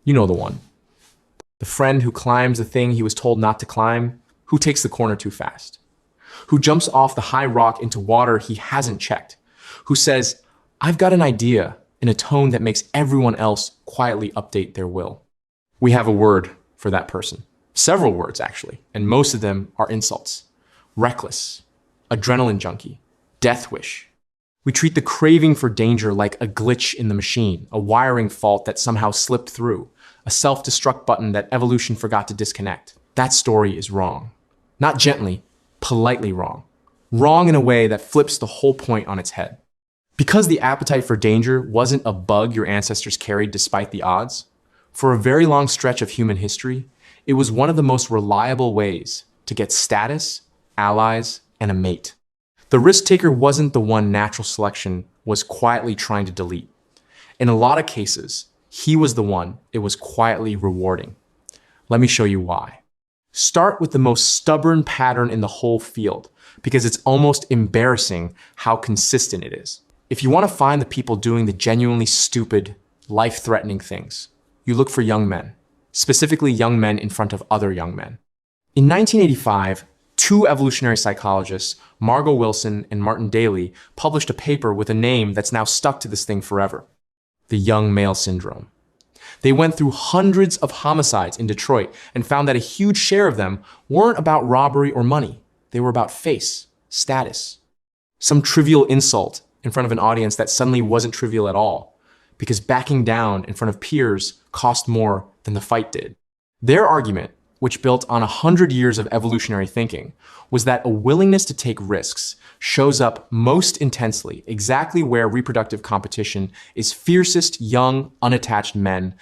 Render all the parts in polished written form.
You know the one. The friend who climbs the thing he was told not to climb, who takes the corner too fast, who jumps off the high rock into water he hasn't checked, who says, "I've got an idea," in a tone that makes everyone else quietly update their will. We have a word for that person. Several words, actually, and most of them are insults. Reckless, adrenaline junkie, death wish. We treat the craving for danger like a glitch in the machine, a wiring fault that somehow slipped through, a self-destruct button that evolution forgot to disconnect. That story is wrong. Not gently, politely wrong. Wrong in a way that flips the whole point on its head. Because the appetite for danger wasn't a bug your ancestors carried despite the odds, for a very long stretch of human history, it was one of the most reliable ways to get status, allies, and a mate. The risk taker wasn't the one natural selection was quietly trying to delete. In a lot of cases, he was the one it was quietly rewarding. Let me show you why. Start with the most stubborn pattern in the whole field, because it's almost embarrassing how consistent it is. If you want to find the people doing the genuinely stupid, life-threatening things, you look for young men, specifically young men in front of other young men. In 1985, two evolutionary psychologists, Margot Wilson and Martin Daly, published a paper with a name that's now stuck to this thing forever: the young male syndrome. They went through hundreds of homicides in Detroit and found that a huge share of them weren't about robbery or money. They were about face, status, some trivial insult in front of an audience that suddenly wasn't trivial at all, because backing down in front of peers cost more than the fight did. Their argument, which built on 100 years of evolutionary thinking, was that a willingness to take risks shows up most intensely exactly where reproductive competition is fiercest young, unattached men,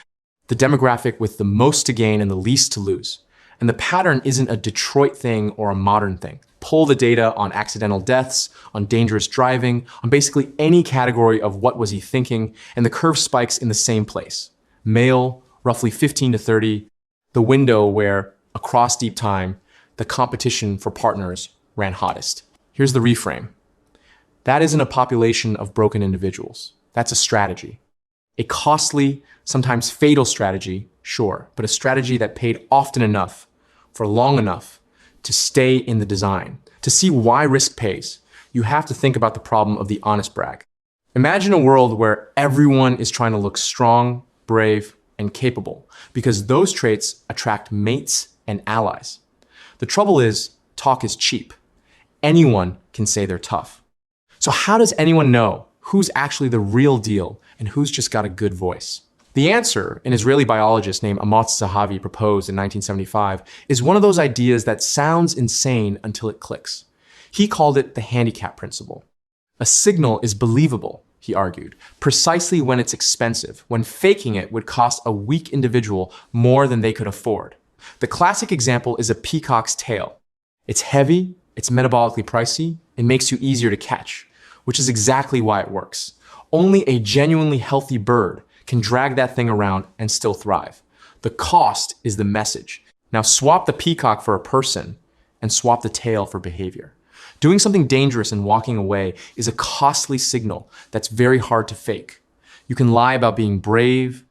the demographic with the most to gain and the least to lose. And the pattern isn't a Detroit thing or a modern thing. Pull the data on accidental deaths, on dangerous driving, on basically any category of what was he thinking, and the curve spikes in the same place. Male, roughly 15 to 30, the window where, across deep time, the competition for partners ran hottest. Here's the reframe. That isn't a population of broken individuals. That's a strategy. A costly, sometimes fatal strategy, sure, but a strategy that paid often enough, for long enough, to stay in the design. To see why risk pays, you have to think about the problem of the honest brag. Imagine a world where everyone is trying to look strong, brave, and capable, because those traits attract mates and allies. The trouble is, talk is cheap. Anyone can say they're tough. So how does anyone know who's actually the real deal and who's just got a good voice? The answer, an Israeli biologist named Amos Zahavi proposed in 1975, is one of those ideas that sounds insane until it clicks. He called it the handicap principle. A signal is believable, he argued, precisely when it's expensive, when faking it would cost a weak individual more than they could afford. The classic example is a peacock's tail. It's heavy, it's metabolically pricey, it makes you easier to catch, which is exactly why it works. Only a genuinely healthy bird can drag that thing around and still thrive. The cost is the message. Now swap the peacock for a person and swap the tail for behavior. Doing something dangerous and walking away is a costly signal that's very hard to fake. You can lie about being brave.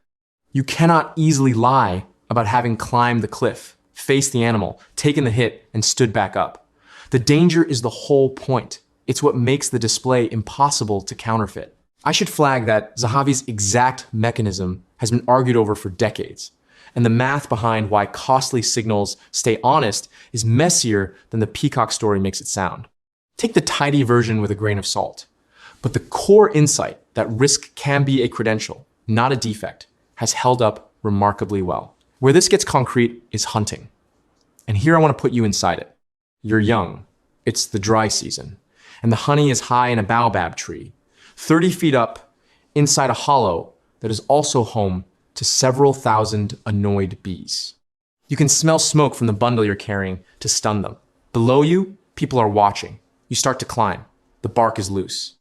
You cannot easily lie about having climbed the cliff, faced the animal, taken the hit, and stood back up. The danger is the whole point. It's what makes the display impossible to counterfeit. I should flag that Zahavi's exact mechanism has been argued over for decades, and the math behind why costly signals stay honest is messier than the peacock story makes it sound. Take the tidy version with a grain of salt, but the core insight that risk can be a credential, not a defect, has held up remarkably well. Where this gets concrete is hunting. And here I want to put you inside it. You're young, it's the dry season, and the honey is high in a baobab tree, 30 feet up, inside a hollow that is also home to several thousand annoyed bees. You can smell smoke from the bundle you're carrying to stun them. Below you, people are watching. You start to climb. The bark is loose.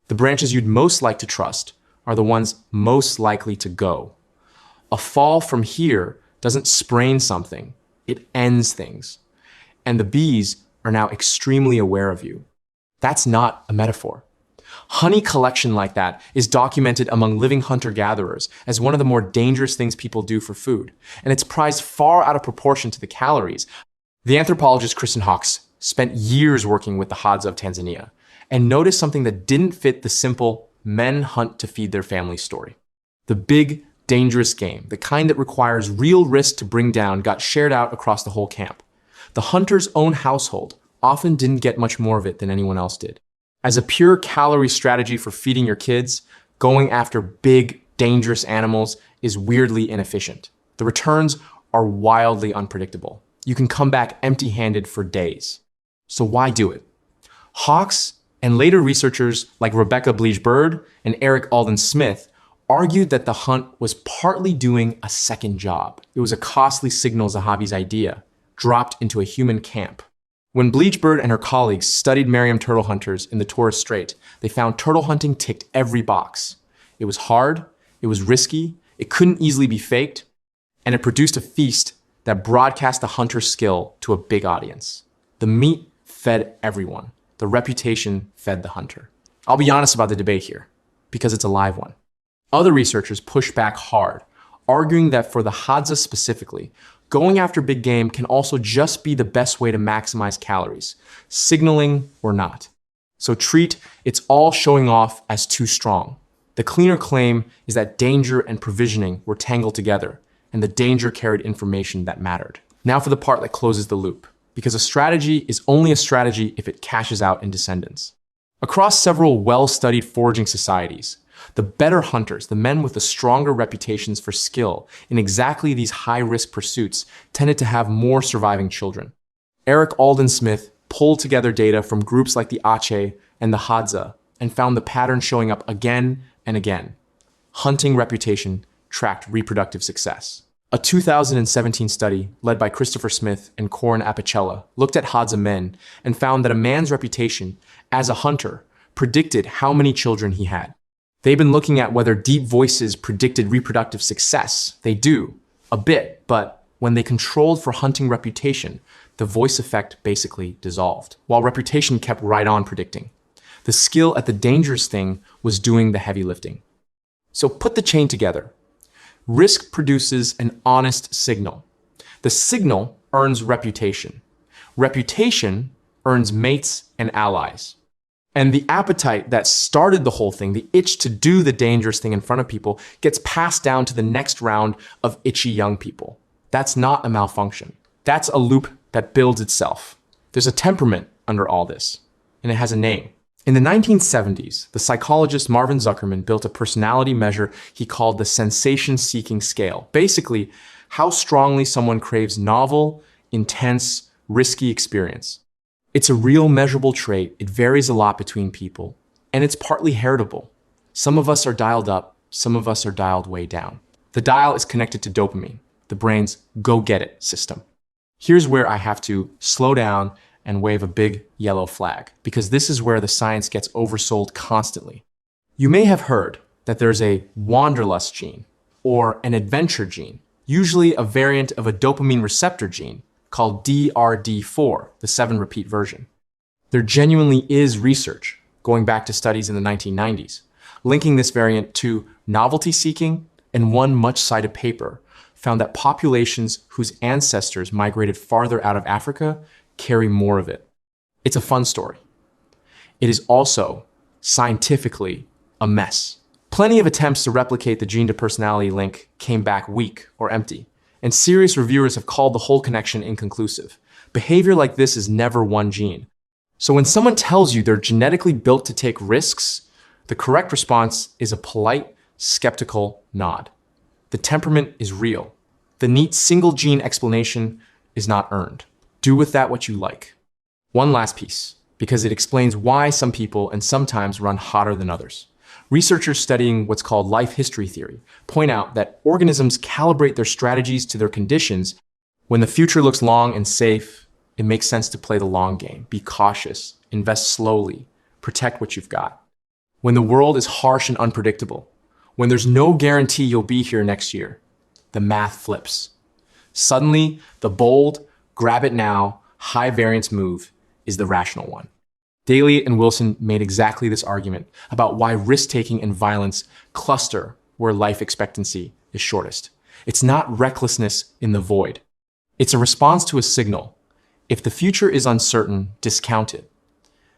The branches you'd most like to trust are the ones most likely to go. A fall from here doesn't sprain something, it ends things. And the bees are now extremely aware of you. That's not a metaphor. Honey collection like that is documented among living hunter-gatherers as one of the more dangerous things people do for food, and it's prized far out of proportion to the calories. The anthropologist Kristen Hawkes spent years working with the Hadza of Tanzania and noticed something that didn't fit the simple men hunt to feed their family story. The big, dangerous game, the kind that requires real risk to bring down, got shared out across the whole camp. The hunter's own household often didn't get much more of it than anyone else did. As a pure calorie strategy for feeding your kids, going after big, dangerous animals is weirdly inefficient. The returns are wildly unpredictable. You can come back empty-handed for days. So why do it? Hawkes and later researchers like Rebecca Bleach-Bird and Eric Alden Smith argued that the hunt was partly doing a second job. It was a costly signal Zahavi's idea, dropped into a human camp. When Bleach-Bird and her colleagues studied Merriam turtle hunters in the Torres Strait, they found turtle hunting ticked every box. It was hard, it was risky, it couldn't easily be faked, and it produced a feast that broadcast the hunter's skill to a big audience. The meat fed everyone. The reputation fed the hunter. I'll be honest about the debate here, because it's a live one. Other researchers push back hard, arguing that for the Hadza specifically, going after big game can also just be the best way to maximize calories, signaling or not. So treat it's all showing off as too strong. The cleaner claim is that danger and provisioning were tangled together, and the danger carried information that mattered. Now for the part that closes the loop, because a strategy is only a strategy if it cashes out in descendants. Across several well-studied foraging societies, the better hunters, the men with the stronger reputations for skill in exactly these high-risk pursuits, tended to have more surviving children. Eric Alden Smith pulled together data from groups like the Ache and the Hadza and found the pattern showing up again and again. Hunting reputation tracked reproductive success. A 2017 study led by Christopher Smith and Corin Apicella looked at Hadza men and found that a man's reputation as a hunter predicted how many children he had. They've been looking at whether deep voices predicted reproductive success. They do, a bit, but when they controlled for hunting reputation, the voice effect basically dissolved, while reputation kept right on predicting. The skill at the dangerous thing was doing the heavy lifting. So put the chain together. Risk produces an honest signal. The signal earns reputation. Reputation earns mates and allies. And the appetite that started the whole thing, the itch to do the dangerous thing in front of people, gets passed down to the next round of itchy young people. That's not a malfunction. That's a loop that builds itself. There's a temperament under all this, and it has a name. In the 1970s, the psychologist Marvin Zuckerman built a personality measure he called the sensation-seeking scale. Basically, how strongly someone craves novel, intense, risky experience. It's a real measurable trait. It varies a lot between people, and it's partly heritable. Some of us are dialed up, some of us are dialed way down. The dial is connected to dopamine, the brain's go-get-it system. Here's where I have to slow down and wave a big yellow flag, because this is where the science gets oversold constantly. You may have heard that there's a wanderlust gene, or an adventure gene, usually a variant of a dopamine receptor gene called DRD4, the 7-repeat version. There genuinely is research, going back to studies in the 1990s, linking this variant to novelty seeking, and one much-cited paper found that populations whose ancestors migrated farther out of Africa carry more of it. It's a fun story. It is also, scientifically, a mess. Plenty of attempts to replicate the gene-to-personality link came back weak or empty, and serious reviewers have called the whole connection inconclusive. Behavior like this is never one gene. So when someone tells you they're genetically built to take risks, the correct response is a polite, skeptical nod. The temperament is real. The neat single-gene explanation is not earned. Do with that what you like. One last piece, because it explains why some people and sometimes run hotter than others. Researchers studying what's called life history theory point out that organisms calibrate their strategies to their conditions. When the future looks long and safe, it makes sense to play the long game, be cautious, invest slowly, protect what you've got. When the world is harsh and unpredictable, when there's no guarantee you'll be here next year, the math flips. Suddenly, the bold, grab it now, high variance move is the rational one. Daly and Wilson made exactly this argument about why risk-taking and violence cluster where life expectancy is shortest. It's not recklessness in the void. It's a response to a signal. If the future is uncertain, discount it.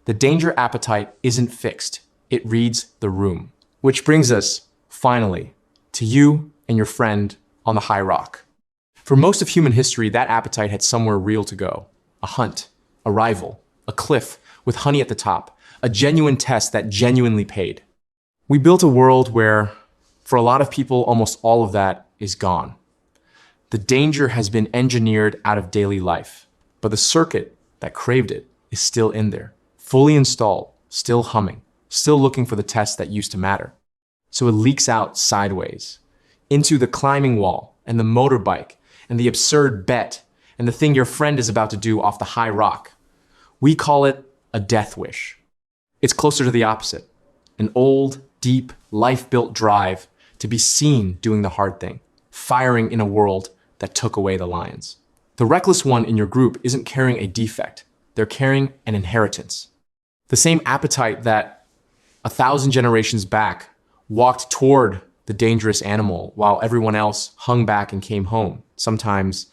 The danger appetite isn't fixed. It reads the room. Which brings us, finally, to you and your friend on the high rock. For most of human history, that appetite had somewhere real to go. A hunt, a rival, a cliff with honey at the top, a genuine test that genuinely paid. We built a world where, for a lot of people, almost all of that is gone. The danger has been engineered out of daily life, but the circuit that craved it is still in there, fully installed, still humming, still looking for the test that used to matter. So it leaks out sideways, into the climbing wall and the motorbike and the absurd bet and the thing your friend is about to do off the high rock. We call it a death wish. It's closer to the opposite, an old, deep, life-built drive to be seen doing the hard thing, firing in a world that took away the lions. The reckless one in your group isn't carrying a defect, they're carrying an inheritance. The same appetite that 1,000 generations back walked toward the dangerous animal while everyone else hung back and came home, sometimes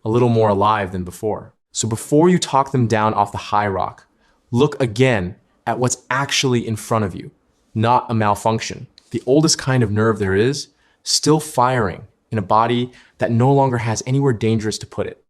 a little more alive than before. So before you talk them down off the high rock, look again at what's actually in front of you, not a malfunction. The oldest kind of nerve there is, still firing in a body that no longer has anywhere dangerous to put it.